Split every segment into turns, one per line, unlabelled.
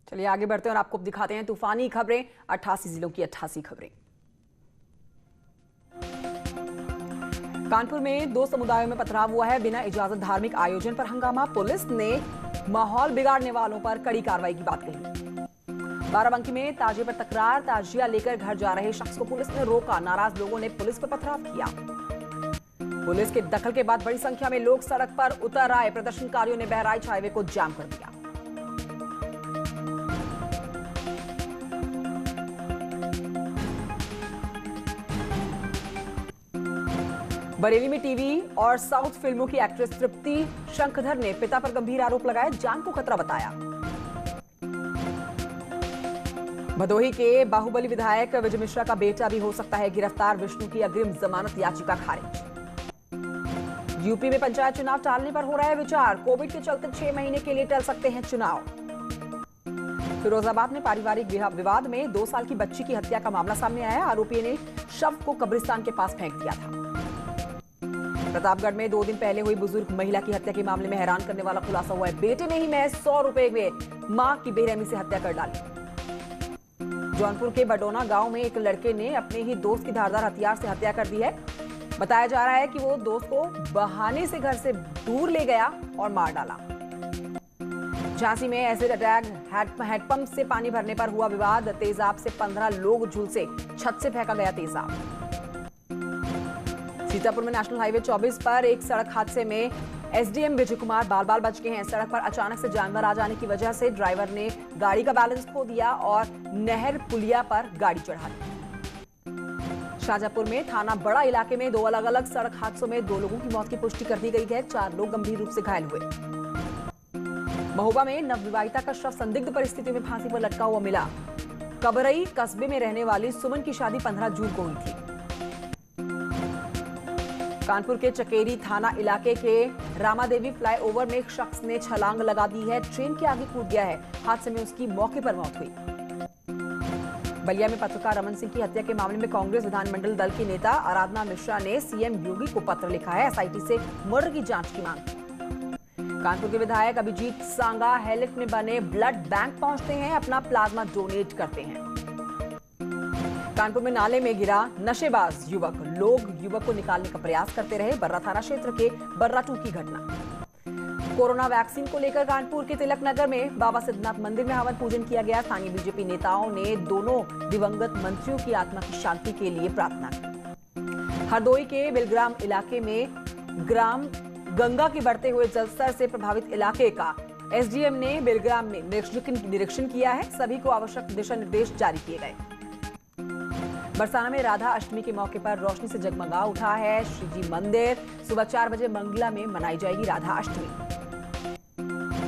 चलिए आगे बढ़ते हैं और आपको दिखाते हैं तूफानी खबरें। 88 जिलों की 88 खबरें। कानपुर में दो समुदायों में पथराव हुआ है। बिना इजाजत धार्मिक आयोजन पर हंगामा। पुलिस ने माहौल बिगाड़ने वालों पर कड़ी कार्रवाई की बात कही। बाराबंकी में ताजिए पर तकरार। ताजिया लेकर घर जा रहे शख्स को पुलिस ने रोका। नाराज लोगों ने पुलिस पर पथराव किया। पुलिस के दखल के बाद बड़ी संख्या में लोग सड़क पर उतर आए। प्रदर्शनकारियों ने बहराइच हाईवे को जाम कर दिया। बरेली में टीवी और साउथ फिल्मों की एक्ट्रेस तृप्ति शंखधर ने पिता पर गंभीर आरोप लगाए। जान को खतरा बताया। भदोही के बाहुबली विधायक विजय मिश्रा का बेटा भी हो सकता है गिरफ्तार। विष्णु की अग्रिम जमानत याचिका खारिज। यूपी में पंचायत चुनाव टालने पर हो रहा है विचार। कोविड के चलते 6 महीने के लिए टल सकते हैं चुनाव। फिरोजाबाद में पारिवारिक विवाद में 2 साल की बच्ची की हत्या का मामला सामने आया। आरोपी ने शव को कब्रिस्तान के पास फेंक दिया था। प्रतापगढ़ में 2 दिन पहले हुई बुजुर्ग महिला की हत्या के मामले में हैरान करने वाला खुलासा हुआ है। बेटे ने ही महज 100 रुपए में मां की बेरहमी से हत्या कर डाली। जौनपुर के बडोना गांव में एक लड़के ने अपने ही दोस्त की धारदार हथियार से हत्या कर दी है। बताया जा रहा है कि वो दोस्त को बहाने से घर से दूर ले गया और मार डाला। झांसी में एसिड अटैक। हैंडपंप से पानी भरने पर हुआ विवाद। तेजाब से 15 लोग झुलसे। छत से फेंका गया तेजाब। सीतापुर में नेशनल हाईवे 24 पर एक सड़क हादसे में एसडीएम विजय कुमार बाल बच गए हैं। सड़क पर अचानक से जानवर आ जाने की वजह से ड्राइवर ने गाड़ी का बैलेंस खो दिया और नहर पुलिया पर गाड़ी चढ़ा दी। शाहजहांपुर में थाना बड़ा इलाके में 2 अलग-अलग सड़क हादसों में 2 लोगों की मौत की पुष्टि कर दी गई है। 4 लोग गंभीर रूप से घायल हुए। महोबा में नवविवाहिता का शव संदिग्ध परिस्थितियों में फांसी पर लटका हुआ मिला। कबरई कस्बे में रहने वाली सुमन की शादी 15 जून को हुई थी। कानपुर के चकेरी थाना इलाके के रामादेवी फ्लाईओवर में एक शख्स ने छलांग लगा दी है। ट्रेन के आगे कूद गया है। हादसे में उसकी मौके पर मौत हुई। बलिया में पत्रकार रमन सिंह की हत्या के मामले में कांग्रेस विधानमंडल दल की नेता आराधना मिश्रा ने सीएम योगी को पत्र लिखा है। एसआईटी से मर्डर की जांच की मांग की। कानपुर के विधायक अभिजीत सांगा हेलिफ्ट में बने ब्लड बैंक पहुंचते हैं। अपना प्लाज्मा डोनेट करते हैं। कानपुर में नाले में गिरा नशेबाज युवक। लोग युवक को निकालने का प्रयास करते रहे। बर्रा थाना क्षेत्र के बर्रा 2 की घटना। कोरोना वैक्सीन को लेकर कानपुर के तिलक नगर में बाबा सिद्धनाथ मंदिर में हवन पूजन किया गया। स्थानीय बीजेपी नेताओं ने दोनों दिवंगत मंत्रियों की आत्मा की शांति के लिए प्रार्थना की। हरदोई के बिलग्राम इलाके में ग्राम गंगा के बढ़ते हुए जलस्तर से प्रभावित इलाके का एसडीएम ने बिलग्राम में निरीक्षण किया है। सभी को आवश्यक दिशा निर्देश जारी किए गए। बरसाना में राधा अष्टमी के मौके पर रोशनी से जगमगा उठा है श्रीजी मंदिर। सुबह 4 बजे मंगला में मनाई जाएगी राधा अष्टमी।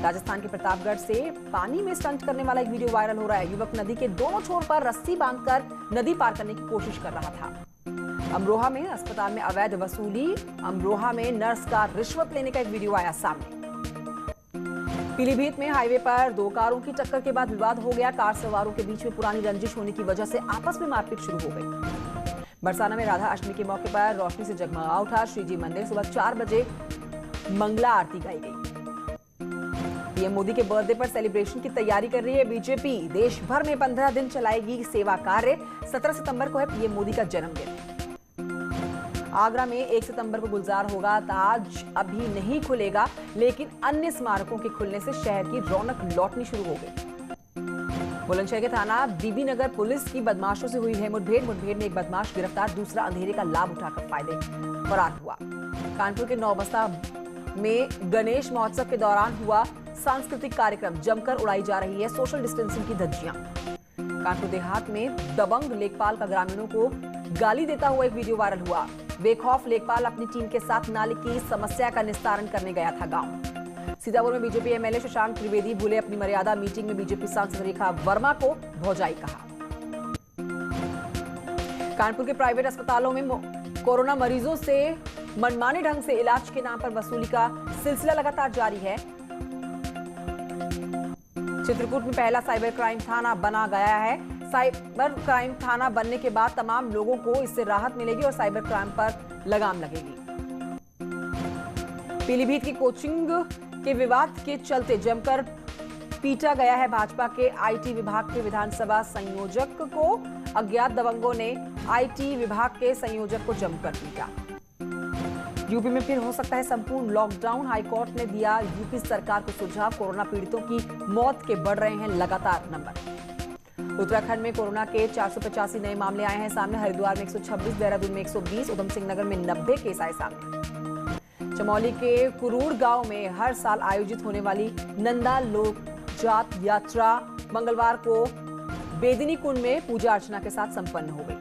राजस्थान के प्रतापगढ़ से पानी में स्टंट करने वाला एक वीडियो वायरल हो रहा है। युवक नदी के दोनों छोर पर रस्सी बांधकर नदी पार करने की कोशिश कर रहा था। अमरोहा में अस्पताल में अवैध वसूली। अमरोहा में नर्स का रिश्वत लेने का एक वीडियो आया सामने। पीलीभीत में हाईवे पर 2 कारों की टक्कर के बाद विवाद हो गया। कार सवारों के बीच में पुरानी रंजिश होने की वजह से आपस में मारपीट शुरू हो गई। बरसाना में राधा अष्टमी के मौके पर रोशनी से जगमगा उठा श्रीजी मंदिर। सुबह 4 बजे मंगला आरती गाई गई। पीएम मोदी के बर्थडे पर सेलिब्रेशन की तैयारी कर रही है बीजेपी। देश भर में 15 दिन चलाएगी सेवा कार्य। 17 सितंबर को है पीएम मोदी का जन्मदिन। आगरा में 1 सितंबर को गुलजार होगा। ताज अभी नहीं खुलेगा, लेकिन अन्य स्मारकों के खुलने से शहर की रौनक लौटनी शुरू हो गई। बुलंदशहर के थाना बीबी नगर पुलिस की बदमाशों से हुई है मुठभेड़ में एक बदमाश गिरफ्तार। दूसरा अंधेरे का लाभ उठाकर फरार हुआ। कानपुर के नौबस्ता में गणेश महोत्सव के दौरान हुआ सांस्कृतिक कार्यक्रम। जमकर उड़ाई जा रही है सोशल डिस्टेंसिंग की धज्जियां। कानपुर देहात में दबंग लेखपाल का ग्रामीणों को गाली देता हुआ एक वीडियो वायरल हुआ। बेखौफ लेखपाल अपनी टीम के साथ नाले की समस्या का निस्तारण करने गया था गांव। सीतापुर में बीजेपी एमएलए शशांक त्रिवेदी भूले अपनी मर्यादा। मीटिंग में बीजेपी सांसद रेखा वर्मा को भौजाई कहा। कानपुर के प्राइवेट अस्पतालों में कोरोना मरीजों से मनमाने ढंग से इलाज के नाम पर वसूली का सिलसिला लगातार जारी है। चित्रकूट में पहला साइबर क्राइम थाना बना गया है। साइबर क्राइम थाना बनने के बाद तमाम लोगों को इससे राहत मिलेगी और साइबर क्राइम पर लगाम लगेगी। पीलीभीत की कोचिंग के विवाद के चलते जमकर पीटा गया है भाजपा के आईटी विभाग के विधानसभा संयोजक को। अज्ञात दबंगों ने आईटी विभाग के संयोजक को जमकर पीटा। यूपी में फिर हो सकता है संपूर्ण लॉकडाउन। हाईकोर्ट ने दिया यूपी सरकार को सुझाव। कोरोना पीड़ितों की मौत के बढ़ रहे हैं लगातार नंबर। उत्तराखंड में कोरोना के 485 नए मामले आए हैं सामने। हरिद्वार में 126, देहरादून में 120, उधम सिंह नगर में 90 केस आए सामने। चमोली के कुरूड़ गांव में हर साल आयोजित होने वाली नंदा लोक जात यात्रा मंगलवार को बेदिनी कुंड में पूजा अर्चना के साथ संपन्न हो गई।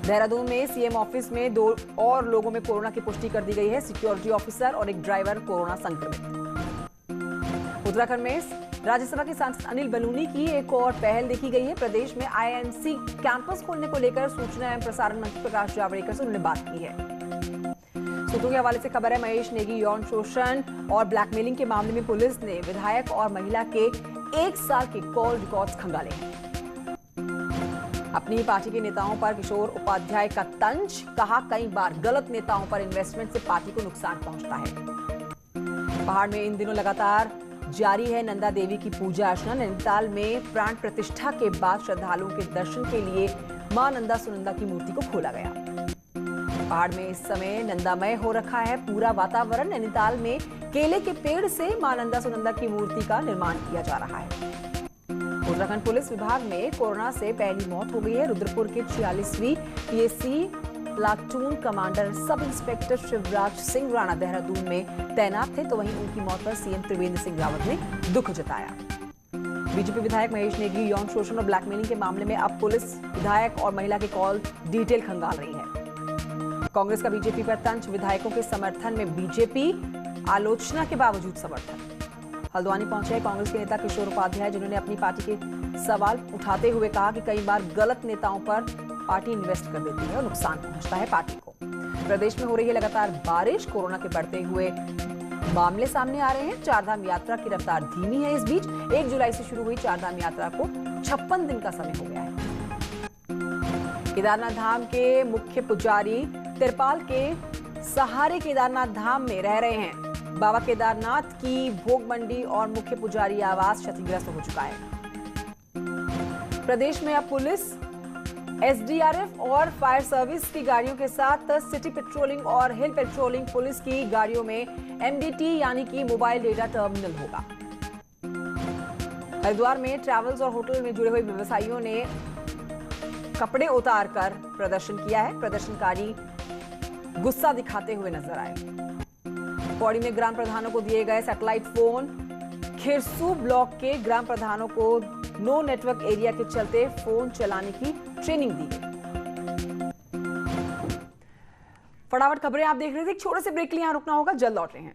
देहरादून में सीएम ऑफिस में 2 और लोगों में कोरोना की पुष्टि कर दी गई है। सिक्योरिटी ऑफिसर और एक ड्राइवर कोरोना संक्रमित। उत्तराखंड में राज्यसभा के सांसद अनिल बलूनी की एक और पहल देखी गई है। प्रदेश में आईआईएमसी कैंपस खोलने को लेकर सूचना एवं प्रसारण मंत्री प्रकाश जावड़ेकर से उन्होंने बात की है। सूत्रों के हवाले से खबर है, महेश नेगी यौन शोषण और ब्लैकमेलिंग के मामले में पुलिस ने विधायक और महिला के 1 साल के कॉल रिकॉर्ड्स खंगाले हैं। अपनी ही पार्टी के नेताओं पर किशोर उपाध्याय का तंज। कहा, कई बार गलत नेताओं पर इन्वेस्टमेंट से पार्टी को नुकसान पहुंचता है। पहाड़ में इन दिनों लगातार जारी है नंदा देवी की पूजा अर्चना। नैनीताल में प्राण प्रतिष्ठा के बाद श्रद्धालुओं के दर्शन के लिए मां नंदा सुनंदा की मूर्ति को खोला गया। पहाड़ में इस समय नंदामय हो रखा है पूरा वातावरण। नैनीताल में केले के पेड़ से मां नंदा सुनंदा की मूर्ति का निर्माण किया जा रहा है। उत्तराखंड पुलिस विभाग में कोरोना से पहली मौत हो गई है। रुद्रपुर के 46वीं PAC platoon commander sub inspector Shivraj Singh Rana Dehradun में तैनात थे, तो वहीं उनकी मौत पर सीएम त्रिवेंद्र सिंह रावत ने दुख जताया। बीजेपी विधायक महेश नेगी यौन शोषण और ब्लैकमेलिंग के मामले में अब पुलिस विधायक और महिला के कॉल डिटेल खंगाल रही है। कांग्रेस का बीजेपी पर तंज। विधायकों के समर्थन में बीजेपी, आलोचना के बावजूद समर्थन। हल्द्वानी पहुंचे कांग्रेस के नेता किशोर उपाध्याय, जिन्होंने अपनी पार्टी के सवाल उठाते हुए कहा कि कई बार गलत नेताओं पर पार्टी इन्वेस्ट कर देती है और नुकसान पहुंचता है पार्टी को। प्रदेश में हो रही है लगातार बारिश। कोरोना के बढ़ते हुए मामले सामने आ रहे हैं। चारधाम यात्रा की रफ्तार धीमी है। इस बीच 1 जुलाई से शुरू हुई चारधाम यात्रा को 56 दिन का समय हो गया है। केदारनाथ धाम के मुख्य पुजारी तिरपाल के सहारे केदारनाथ धाम में रह रहे हैं। बाबा केदारनाथ की भोग मंडी और मुख्य पुजारी आवास क्षतिग्रस्त हो चुका है। प्रदेश में अब पुलिस, एसडीआरएफ और फायर सर्विस की गाड़ियों के साथ सिटी पेट्रोलिंग और हिल पेट्रोलिंग पुलिस की गाड़ियों में एमडीटी यानी कि मोबाइल डेटा टर्मिनल होगा। हरिद्वार में ट्रैवल्स और होटल में जुड़े हुए व्यवसायियों ने कपड़े उतारकर प्रदर्शन किया है। प्रदर्शनकारी गुस्सा दिखाते हुए नजर आए। पौड़ी में ग्राम प्रधानों को दिए गए सैटेलाइट फोन। खिरसू ब्लॉक के ग्राम प्रधानों को नो नेटवर्क एरिया के चलते फोन चलाने की ट्रेनिंग दी गई। फटाफट खबरें आप देख रहे थे। एक छोटे से ब्रेक के लिए यहां रुकना होगा, जल्द लौट रहे हैं।